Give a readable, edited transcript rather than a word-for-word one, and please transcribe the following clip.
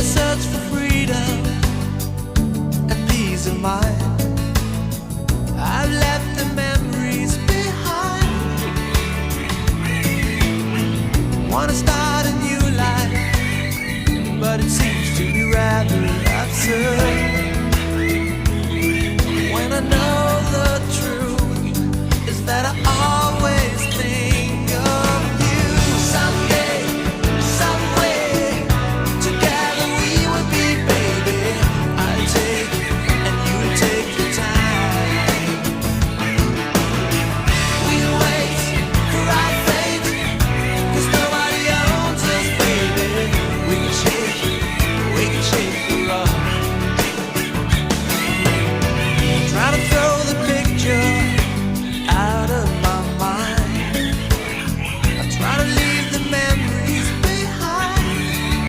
search for freedom and peace of mind. I've left the memories behind. Wanna start a new life, but it seems to be rather absurd.